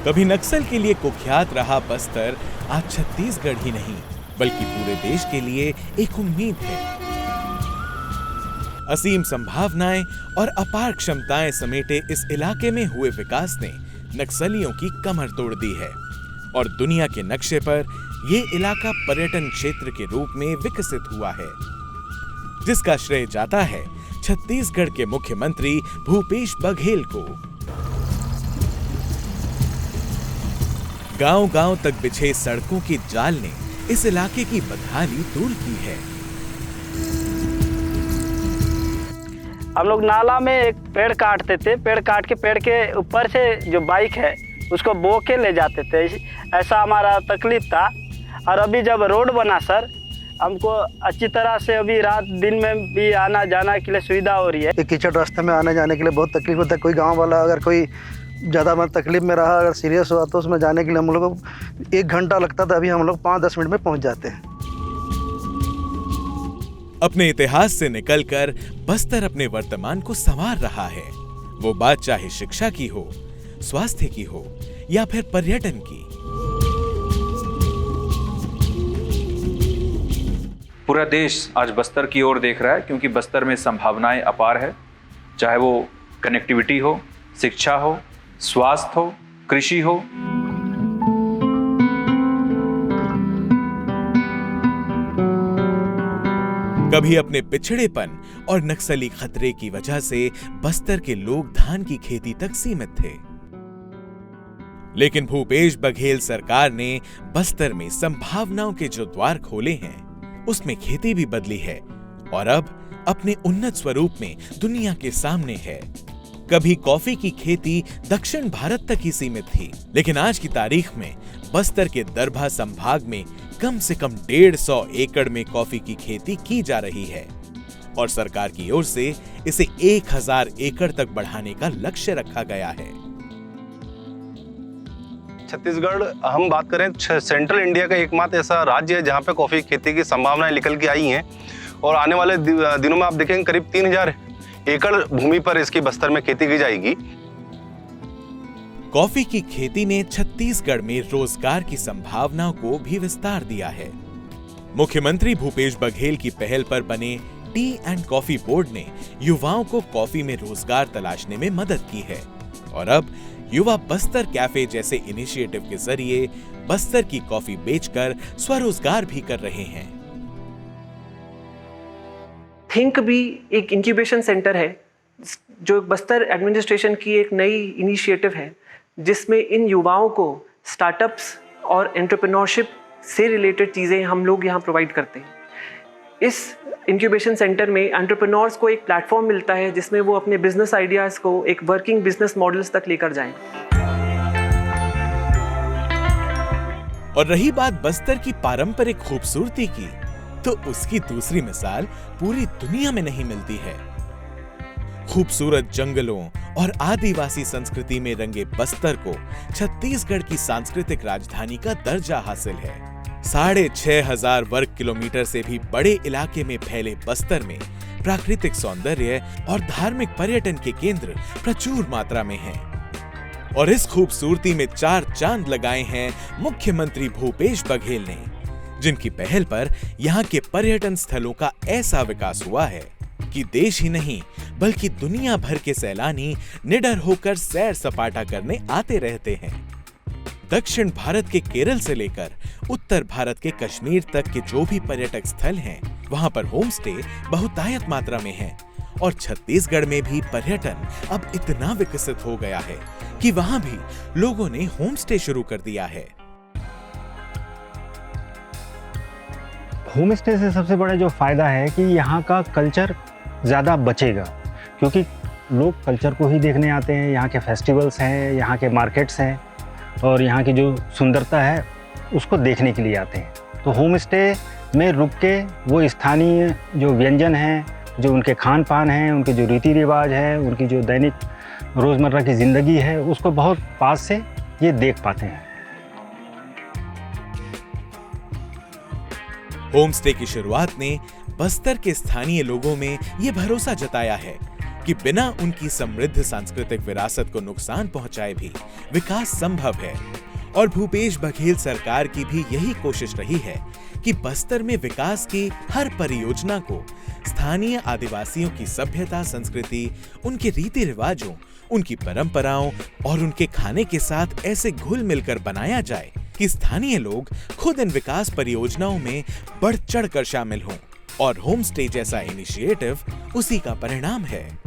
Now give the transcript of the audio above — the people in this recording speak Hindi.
कभी नक्सल के लिए कुख्यात रहा बस्तर आज छत्तीसगढ़ ही नहीं बल्कि पूरे देश के लिए एक उम्मीद है। असीम संभावनाएं और अपार क्षमताएं समेटे इस इलाके में हुए विकास ने नक्सलियों की कमर तोड़ दी है और दुनिया के नक्शे पर यह इलाका पर्यटन क्षेत्र के रूप में विकसित हुआ है, जिसका श्रेय जाता है छत्तीसगढ़ के मुख्यमंत्री भूपेश बघेल को। गांव-गांव तक बिछे सड़कों की जाल ने इस इलाके की बदहाली दूर की है। हम लोग नाला में एक पेड़ काटते थे, पेड़ काट के पेड़ के ऊपर से जो बाइक है उसको बो के ले जाते थे, ऐसा हमारा तकलीफ था। और अभी जब रोड बना सर, हमको अच्छी तरह से अभी रात दिन में भी आना जाना के लिए सुविधा हो रही है। कीचड़ रास्ते में आने जाने के लिए बहुत तकलीफ होता है। कोई गांव वाला अगर कोई ज़्यादा तकलीफ में रहा, अगर सीरियस हुआ तो उसमें जाने के लिए हम लोग को 1 घंटा लगता था, अभी हम लोग 5-10 मिनट में पहुंच जाते हैं। अपने इतिहास से निकलकर बस्तर अपने वर्तमान को संवार रहा है। वो बात चाहे शिक्षा की हो, स्वास्थ्य की हो या फिर पर्यटन की। पूरा देश आज बस्तर की ओर देख रहा है क्योंकि बस्तर में संभावनाएं अपार है, चाहे वो कनेक्टिविटी हो, शिक्षा हो, स्वास्थ्य हो, कृषि हो। कभी अपने पिछड़ेपन और नक्सली खतरे की वजह से बस्तर के लोग धान की खेती तक सीमित थे, लेकिन भूपेश बघेल सरकार ने बस्तर में संभावनाओं के जो द्वार खोले हैं उसमें खेती भी बदली है और अब अपने उन्नत स्वरूप में दुनिया के सामने है। कभी कॉफी की खेती दक्षिण भारत तक ही सीमित थी, लेकिन आज की तारीख में बस्तर के दरभा संभाग में कम से कम 150 एकड़ में कॉफी की खेती की जा रही है और सरकार की ओर से इसे 1000 एकड़ तक बढ़ाने का लक्ष्य रखा गया है। छत्तीसगढ़ हम बात करें सेंट्रल इंडिया का एकमात्र ऐसा राज्य है जहां पे कॉफी खेती की संभावनाएं निकल के आई हैं और आने वाले दिनों में आप देखेंगे करीब 3000 एकड़ भूमि पर इसकी बस्तर में खेती की जाएगी। कॉफी की खेती ने छत्तीसगढ़ में रोजगार की संभावनाओं को भी विस्तार दिया है। मुख्यमंत्री भूपेश बघेल की पहल पर बने टी एंड कॉफी बोर्ड ने युवाओं को कॉफी में रोजगार तलाशने में मदद की है और अब युवा बस्तर कैफे जैसे इनिशिएटिव के जरिए बस्तर की कॉफी बेचकर स्वरोजगार भी कर रहे हैं। थिंक भी एक इंक्यूबेशन सेंटर है जो बस्तर एडमिनिस्ट्रेशन की एक नई इनिशिएटिव है, जिसमें इन युवाओं को स्टार्टअप्स और एंटरप्रेन्योरशिप से रिलेटेड चीज़ें हम लोग यहाँ प्रोवाइड करते हैं। इस इंक्यूबेशन सेंटर में एंटरप्रेन्योर्स को एक प्लेटफॉर्म मिलता है जिसमें वो अपने बिजनेस आइडियाज़ को एक वर्किंग बिजनेस मॉडल्स तक लेकर जाएं। और रही बात बस्तर की पारंपरिक खूबसूरती की, तो उसकी दूसरी मिसाल पूरी दुनिया में नहीं मिलती है। खूबसूरत जंगलों और आदिवासी संस्कृति में रंगे बस्तर को छत्तीसगढ़ की सांस्कृतिक राजधानी का दर्जा हासिल है। 6500 वर्ग किलोमीटर से भी बड़े इलाके में फैले बस्तर में प्राकृतिक सौंदर्य और धार्मिक पर्यटन के केंद्र प्रचुर मात्रा में हैं। और इस खूबसूरती में 4 चांद लगाए हैं मुख्यमंत्री भूपेश बघेल ने, जिनकी पहल पर यहाँ के पर्यटन स्थलों का ऐसा विकास हुआ है कि देश ही नहीं बल्कि दुनिया भर के सैलानी निडर होकर सैर सपाटा करने आते रहते हैं। दक्षिण भारत के केरल से लेकर उत्तर भारत के कश्मीर तक के जो भी पर्यटक स्थल हैं, वहां पर होम स्टे बहुतायत मात्रा में है और छत्तीसगढ़ में भी पर्यटन अब इतना विकसित हो गया है कि वहां भी लोगों ने होम स्टे शुरू कर दिया है। होम स्टे से सबसे बड़ा जो फायदा है कि यहाँ का कल्चर ज़्यादा बचेगा, क्योंकि लोग कल्चर को ही देखने आते हैं। यहाँ के फेस्टिवल्स हैं, यहाँ के मार्केट्स हैं और यहाँ की जो सुंदरता है उसको देखने के लिए आते हैं। तो होम स्टे में रुक के वो स्थानीय जो व्यंजन हैं, जो उनके खान पान हैं, उनके जो रीति रिवाज हैं, उनकी जो दैनिक रोज़मर्रा की ज़िंदगी है, उसको बहुत पास से ये देख पाते हैं। होम स्टे की शुरुआत ने बस्तर के स्थानीय लोगों में यह भरोसा जताया है कि बिना उनकी समृद्ध सांस्कृतिक विरासत को नुकसान पहुंचाए भी विकास संभव है। और भूपेश बघेल सरकार की भी यही कोशिश रही है कि बस्तर में विकास की हर परियोजना को स्थानीय आदिवासियों की सभ्यता, संस्कृति, उनके रीति रिवाजों, उनकी परंपराओं और उनके खाने के साथ ऐसे घुल मिलकर बनाया जाए कि स्थानीय लोग खुद इन विकास परियोजनाओं में बढ़ चढ़कर शामिल हों। और होम स्टे जैसा इनिशिएटिव उसी का परिणाम है।